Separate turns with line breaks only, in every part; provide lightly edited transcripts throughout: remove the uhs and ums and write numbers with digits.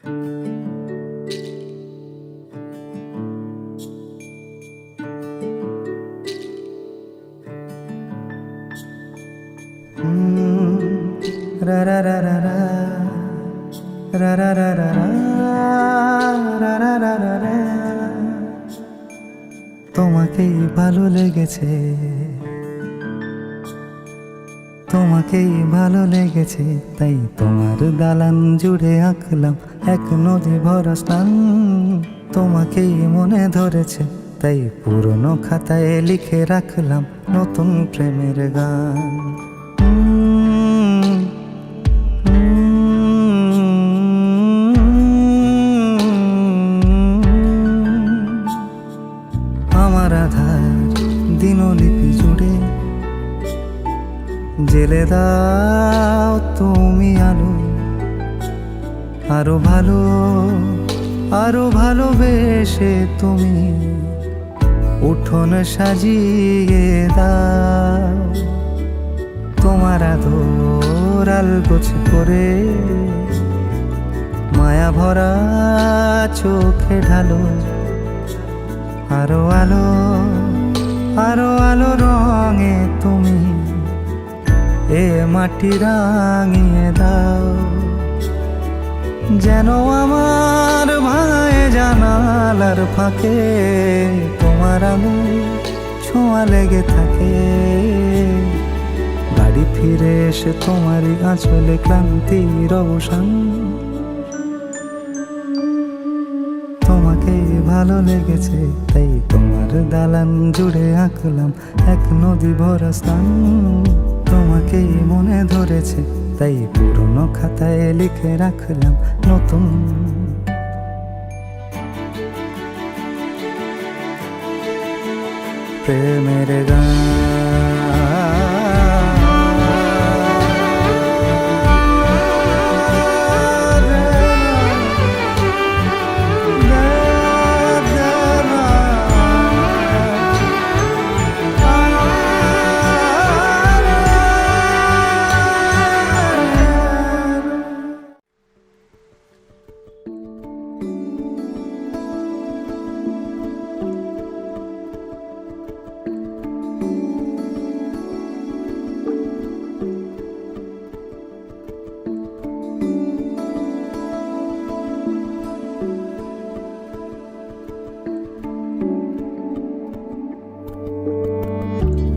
রা রা রা রা রা রা রা রা রা রা রা রা রা রা। তোমাকেই ভালো লেগেছে, তোমাকেই ভালো লেগেছে, তাই তোমার দালান জুড়ে আঁকলাম এক নদী ভরা স্থান। তোমাকেই মনে ধরেছে, তাই পুরনো খাতায় লিখে রাখলাম নতুন প্রেমের গান। আমার আধার দিনলিপি জুড়ে জেলে দাও তুমি আলো, আরো ভালো আরো ভালোবেসে তুমি উঠোন সাজিয়ে দাও। তোমার আদর আলগোছ করে মায়া ভরা চোখে ঢালো, আরো আলো আরো আলো রঙে তুমি এ মাটি রাঙিয়ে দাও। যেন আমার ভাঙায় জানালার ফাঁকে তোমার আলো ছোঁয়া লেগে থাকে। বাড়ি ফিরে এসে তোমারই আঁচলে ক্লান্তির অবসান। তোমাকেই ভালো লেগেছে, তাই তোমার দালান জুড়ে আঁকলাম এক নদী ভরা স্থান। তোমাকেই মনে ধরেছে, তাই পুরনো খাতায় লিখে রাখলাম নতুন প্রেমের গান।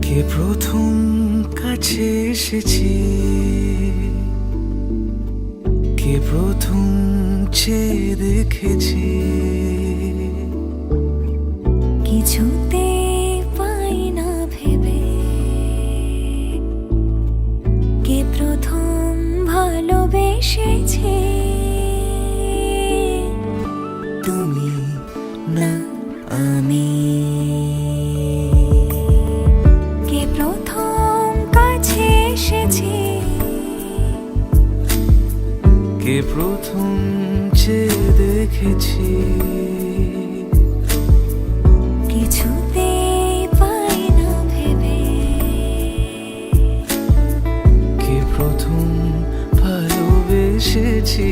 কে প্রথম কাছে এসেছি, কে প্রথম চেয়ে দেখেছি,
কিছুতে পাই না ভেবে কে প্রথম ভালোবেসেছে।
তুমি না আমি।
কে প্রথম কাছে এসেছে,
কে প্রথম চেয়ে দেখেছি,
কিছুতে পাই না ভেবে
কে প্রথম ভালোবেসেছি।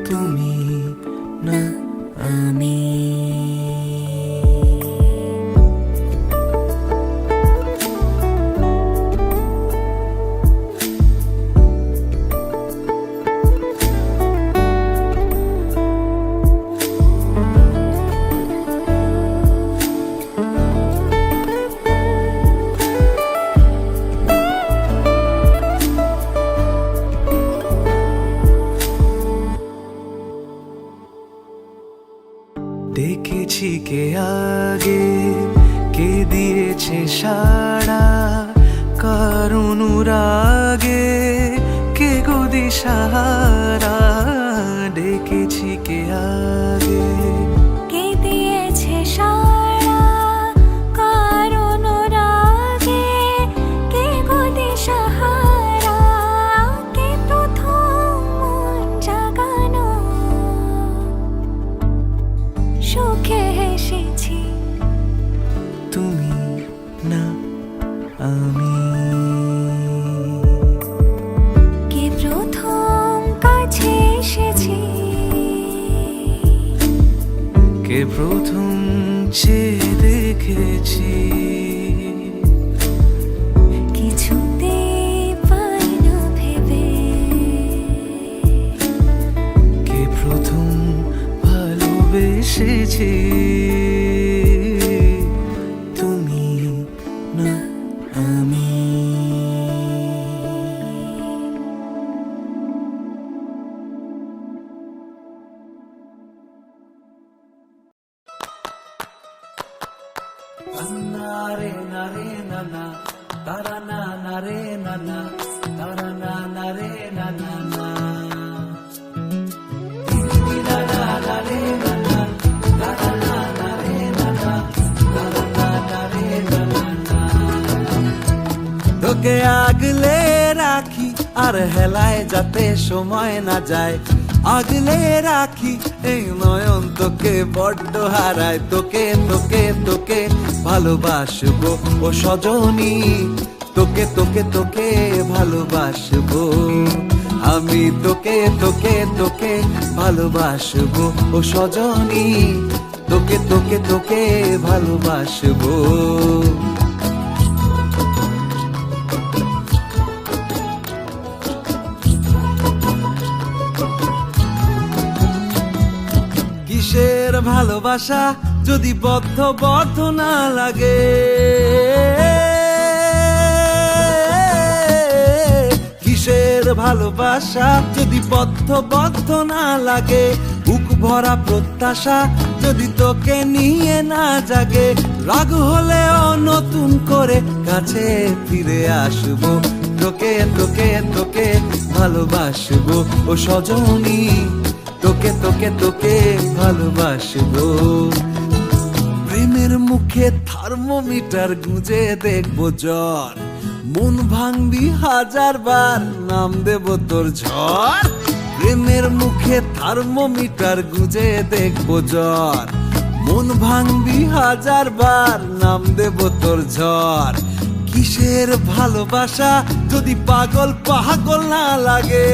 তুমি না
আমি।
দেখেছি কে আগে, কে দিয়েছে সাড়া, কার অনুরাগে কে গো দিশাহারা। ডেকেছি কে আগে,
কে দিয়েছে সাড়া, কার অনুরাগে কে গো দিশাহারা। কে প্রথম মন জাগানো সুখে হেসেছি।
তুমি না আমি।
কে প্রথম কাছে
সে দেখেছি।
কিছুতে পাই না ভেবে
কে প্রথম ভালোবেসেছে, তুমি না আমি। নারে নারে নানা তারা না নারে নানা তারা না নারে নানা না তোকে আগলে রাখি আর হেলায় যাতে সময় না যায়, আগলে রাখি এই নয়ন তোকে বড্ড হারায়। তোকে তোকে তোকে ভালোবাসবো ও সজনী, তোকে তোকে তোকে ভালোবাসবো আমি। তোকে তোকে তোকে ভালোবাসবো ও সজনী, তোকে তোকে তোকে ভালোবাসবো। কিসের ভালোবাসা যদি বদ্ধ না লাগে, কিসের ভালোবাসা যদি বদ্ধ না লাগে, বুক ভরা প্রত্যাশা যদি তোকে নিয়ে না জাগে। রাগ হলেও নতুন করে কাছে ফিরে আসবো, তোকে তোকে তোকে ভালোবাসবো ও সজনী, তোকে তোকে তোকে ভালোবাসবো। প্রেমের মুখে থার্মোমিটার গুঁজে দেখবো জ্বর, মন ভাঙবি 1000 বার নাম দেব তোর ঝড়। প্রেমের মুখে থার্মোমিটার গুঁজে দেখবো জ্বর, মন ভাঙবি 1000 বার নাম দেব তোর ঝড়। কিসের ভালোবাসা যদি পাগল পাগল না লাগে,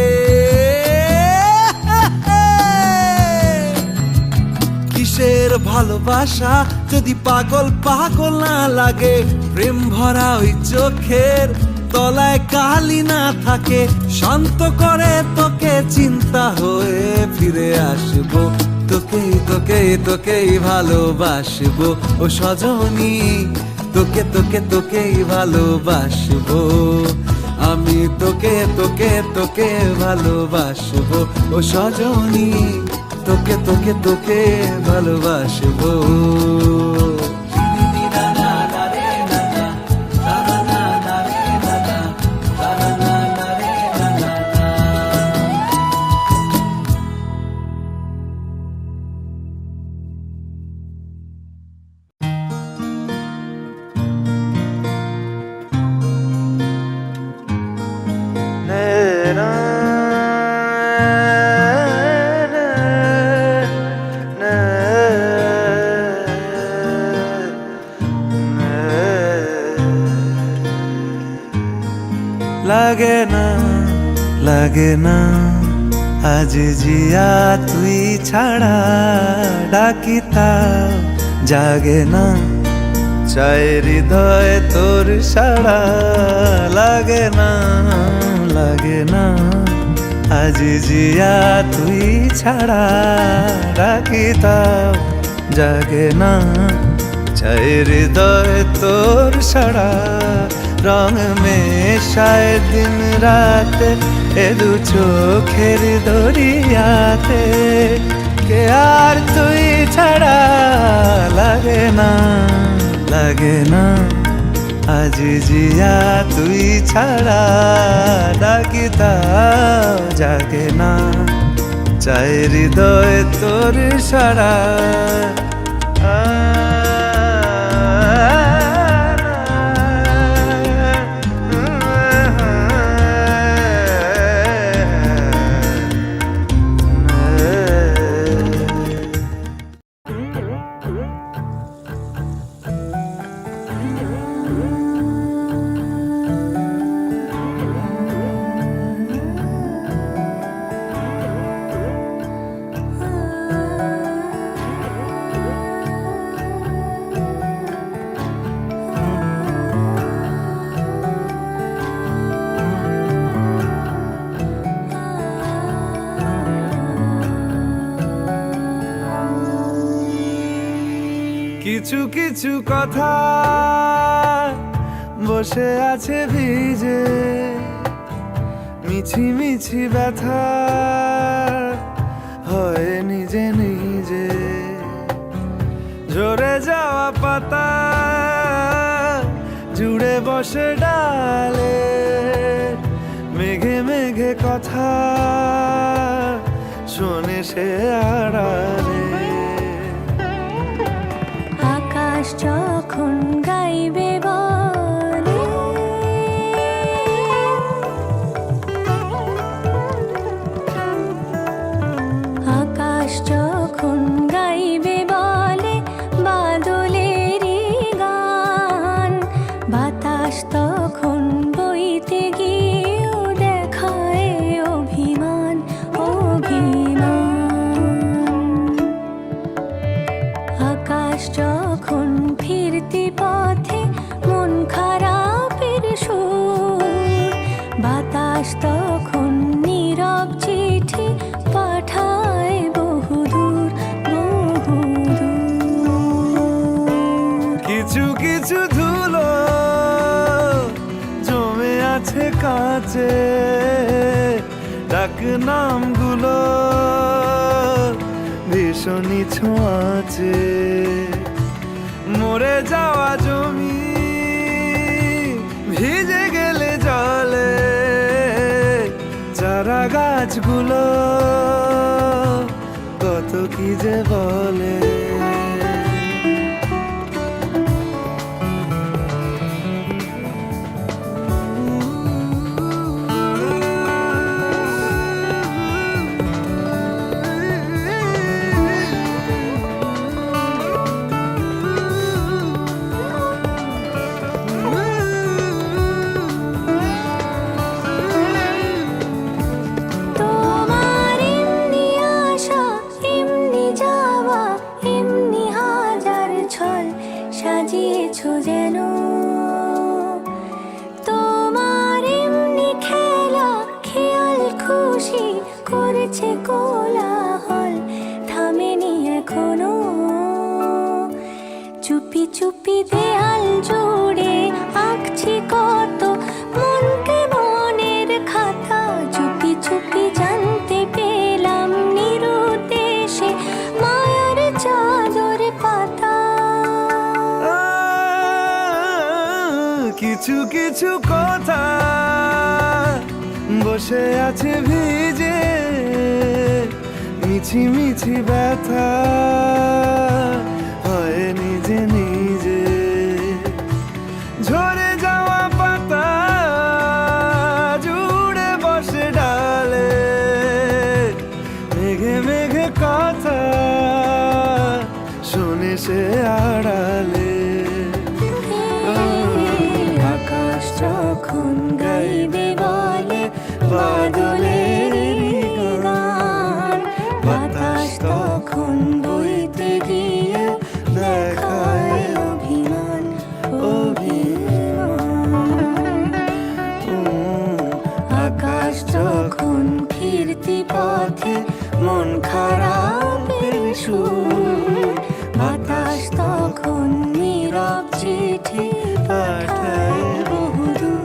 কিসের ভালোবাসা যদি পাগল পাগল না লাগে। প্রেম ভরা ওই চোখের তলায় কালি না থাকে, শান্ত করে তোকে চিন্তা হয়ে ফিরে আসবো, তোকে তোকে তোকেই ভালোবাসবো ও সজনী, তোকে তোকে তোকেই ভালোবাসবো আমি। তোকে তোকে তোকে ভালোবাসবো ও সজনী, তোকে তোকে তোকে ভালোবাসবো। লাগে না লাগে না আজ জিয়া তুই ছাড়া, ডাকিতা জাগে না চাই হৃদয় তোর সাড়া। লাগে না লাগে না আজ জিয়া তুই ছাড়া, ডাকিতা জাগে না চাই হৃদয় তোর সাড়া। রং মেশায় দিন রাত এ দু চোখের দরিয়াতে, কে আর তুই ছাড়া। লাগে না লাগে না আজ জিয়া তুই ছাড়া, ডাকিতা জাগে না চাই হৃদয় তোর সাড়া।
কিছু কিছু কথা বসে আছে ভিজে, মিছি মিছি ব্যথা হয় নিজে নিজে। ঝরে যাওয়া পাতা জুড়ে বসে ডালে, মেঘে মেঘে কথা শোনে সে আড়ালে।
আকাশ যখন গাইবে বলে, আকাশ যখন গাইবে বলে বাদলেরই গান, বাতাস তখন বইতে গিয়েও দেখায় অভিমান অভিমান। আকাশ যখন ফিরতি পথে মন খারাপের সুর, বাতাস তখন নীরব চিঠি পাঠায় বহুদূর বহুদূর।
কিছু কিছু ধুলো জমে আছে কাছে, ডাক নামগুলো ভীষণই ছোঁয়াচে। মরে যাওয়া জমি ভিজে গেলে জলে, চারা গাছগুলো কত কি যে বলে।
তোমার এমনি আশা এমনি যাওয়া, এমনি হাজার ছল সাজিয়েছো যেন। তোমার এমনি খেলা খেয়াল খুশি করেছে কোলাহল, থামেনি এখনো। চুপি চুপি দেয়াল জুড়ে আঁকছি কত মনকে মনের খাতা, চুপি চুপি জানতে পেলাম নিরুদ্দেশে মায়ার চাদর পাতা।
কিছু কিছু কথা বসে আছে ভিজে, মিছি মিছি ব্যথা হয় নিজে নিজে। ঝরে যাওয়া পাতা জুড়ে বসে ডালে, মেঘে মেঘে কথা শুনে সে আড়ালে।
আকাশ যখন গাইবে বলে বাদলের গান, বাতাস তখন বইতে গিয়ে দেখায় অভিমান অভিমান। আকাশ যখন ফিরতি পথে মন খারাপের সুর, বাতাস তখন নীরব চিঠি পাঠায় বহুদূর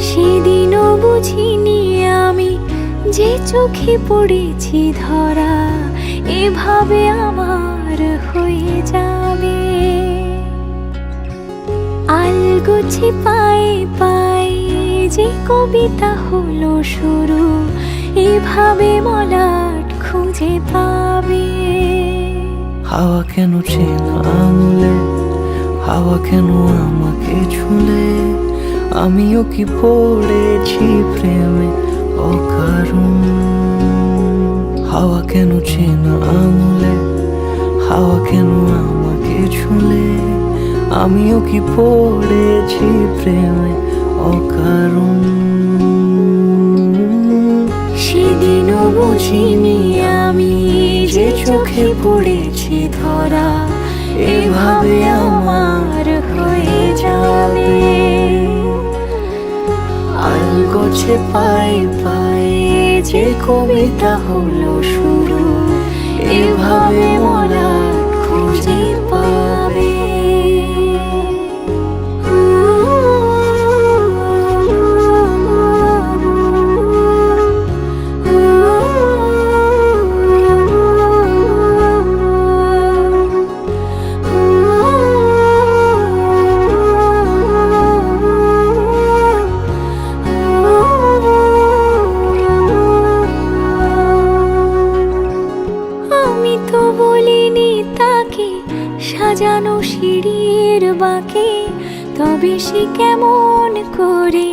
সেদিনও বুঝিনি আমি যে চোখে পড়েছি ধরা, এভাবে আমার হয়ে যাবে। আলগোছে পায়ে পায়ে যে কবিতা হলো শুরু, এভাবে মলাট খুঁজে পাবে।
হাওয়া কেন চেনা আঙুলে, হাওয়া কেন আমাকে ছুলে, আমিও কি পড়েছি প্রেমে অকারণ। হাওয়া কেন চেনা আঙুলে, হাওয়া কেন আমাকে ছুলে, আমিও কি পড়েছি প্রেমে অকারণ।
সেদিনও বুঝিনি আমি যে চোখে পড়েছি ধরা, এভাবে আমার হয়ে যাবে। আলগোছে পায়ে পায়ে যে কবিতা হলো শুরু, এভাবে মলাট খুঁজে পাবে। আমি তো বলিনি তাকে সাজানো সিঁড়ির বাঁকে, তবে সে কেমন করে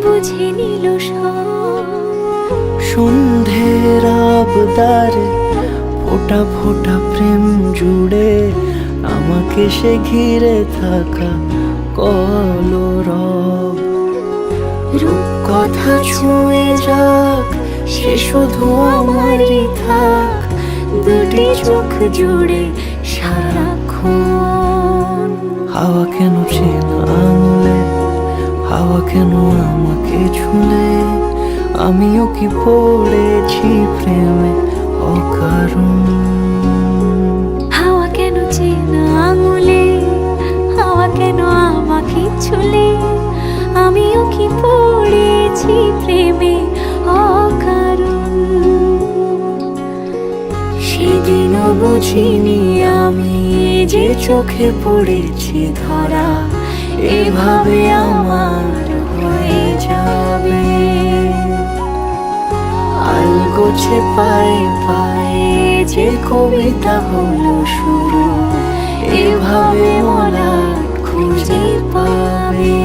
বুঝে নিল সব।
সন্ধ্যের আবদারে ফোটা ফোটা প্রেম জুড়ে, আমাকে সে ঘিরে থাকা কলরব।
রূপকথা ছুঁয়ে যাক, সে শুধু আমারই থাক, দুটি চোখ জুড়ে সারাক্ষণ।
হাওয়া কেন চেনা আঙুলে, হাওয়া কেন আমাকে ছুলে, আমিও কি পড়েছি প্রেমে অকারণ।
হাওয়া কেন চেনা আঙুলে, হাওয়া কেন আমাকে ছুলে, আমিও কি পড়েছি প্রেমে অকারণ। সেদিনও বুঝিনি আমি যে চোখে পড়েছি ধরা, এভাবে আমার হয়ে যাবে। আলগোছে পায়ে পায়ে যে কবিতা হলো শুরু, এভাবে মলাট খুঁজে পাবে।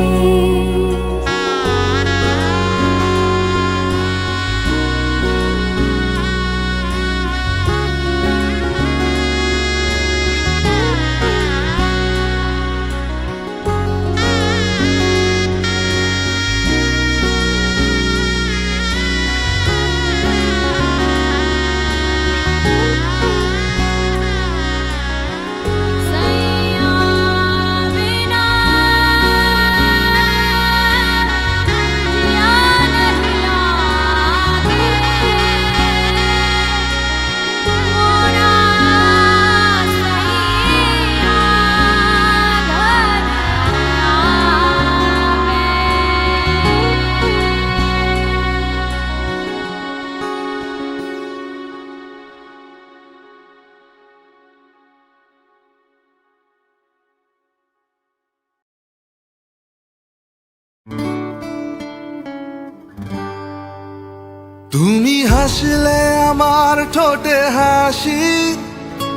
তুমি হাসলে আমার ঠোঁটে হাসি,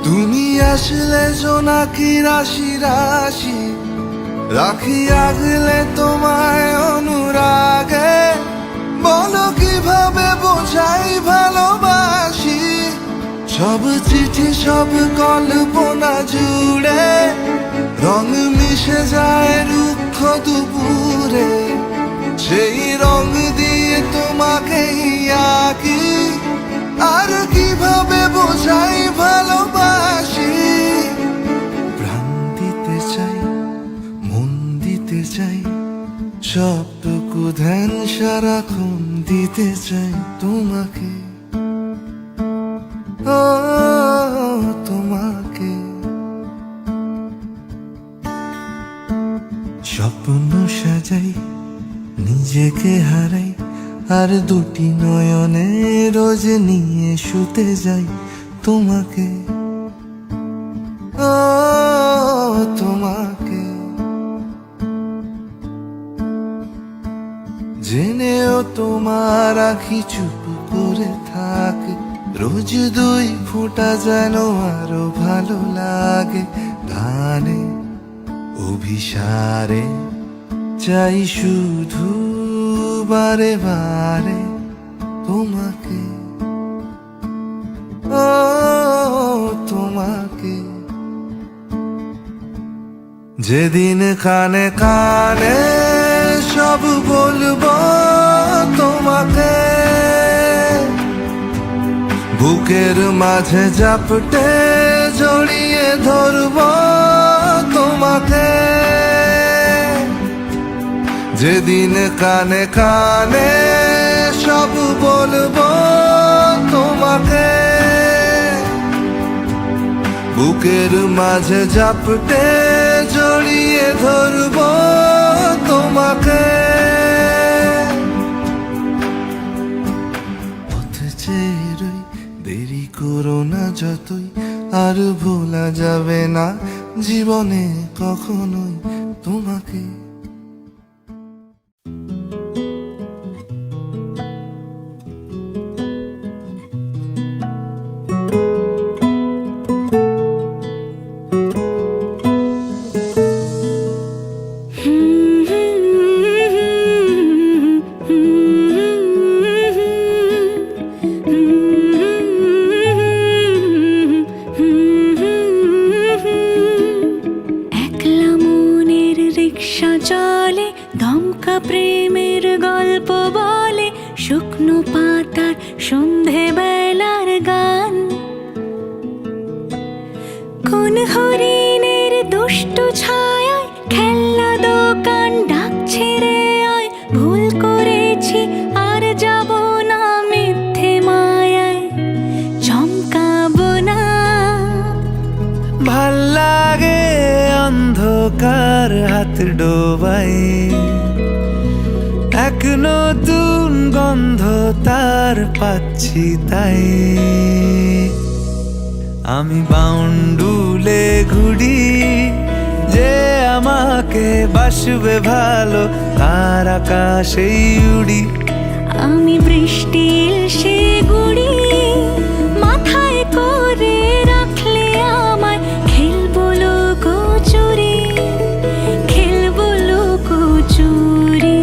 তুমি আসলে জোনাকি রাশি রাশি, রাখি আগলে তোমায় অনুরাগে, বলো কিভাবে বোঝাই ভালোবাসি। সব চিঠি সব কল্পনা জুড়ে রং মিশে যায় রুক্ষ দুপুরে, সেই রং দিয়ে তোমাকে আঁকি, আর কিভাবে বোঝাই ভালোবাসি। প্রাণ দিতে চাই, মন দিতে চাই, সবটুকু ধ্যান সারাক্ষণ দিতে চাই তোমাকে, ও তোমাকে। স্বপ্ন সাজাই, নিজেকে হারাই, আর দুটি নয়নে রোজ নিয়ে শুতে যাই তোমাকে, ও তোমাকে। জেনেও তোমার আখি চুপ করে থাকে, রোজ দুই ফোঁটা যেন আরো ভালো লাগে। গানে অভিসারে চাই শুধু বারে বারে
তোমাকে, ও তোমাকে। যেদিন কানে কানে সব বলবো তোমাকে, বুকের মাঝে জাপটে জড়িয়ে ধরবো তোমাকে। যেদিন কানে কানে সব বলবো তোমাকে, বুকের মাঝে জাপটে জড়িয়ে ধরবো তোমাকে। পথে চেয়ে রই, দেরি করো না যতই, আর ভোলা যাবে না জীবনে কখনোই তোমাকে।
একলা মনের রিক্সা চলে, দমকা প্রেমের গল্প বলে, শুকনো পাতার সন্ধে বেলার গান। কোন হরিণের দুষ্টু ছায়ায় খেলনা দোকান ডাকছে রে আয়, ভুল করেছি আর যাব না মিথ্যে মায়ায়, চমকাবো না।
ভাল লাগে অন্ধকার হাত ডোবাই, এক নতুন গন্ধ তার পাচ্ছি তাই। আমি বাউন্ডুলে ঘুরি, যে আমাকে বাসবে ভালো তার আকাশেই উড়ি।
আমি বৃষ্টির সে গুড়ি মাথায় করে রাখলে আমায়, খেলবো লুকোচুরি, খেলবো লুকোচুরি।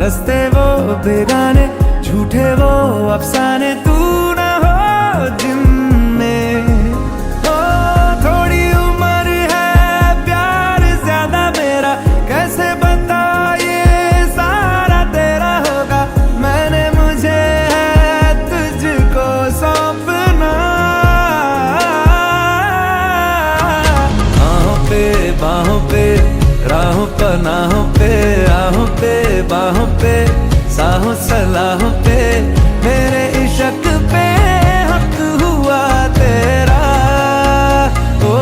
हंसते वो बेगाने, झूठे वो अफसाने, तू ना हो जिनमें। ओ थोड़ी उम्र है, प्यार ज्यादा मेरा, कैसे बता ये सारा तेरा होगा। मैंने मुझे है तुझको सौंपना, बाहों पे राहों पनाहों पे, आहों पे बाहों पे, साहों सलाहों पे, मेरे इश्क पे हक हुआ तेरा। ओ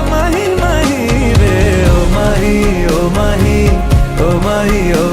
माही माही रे, ओ माही, ओ माही, ओ माही, ओ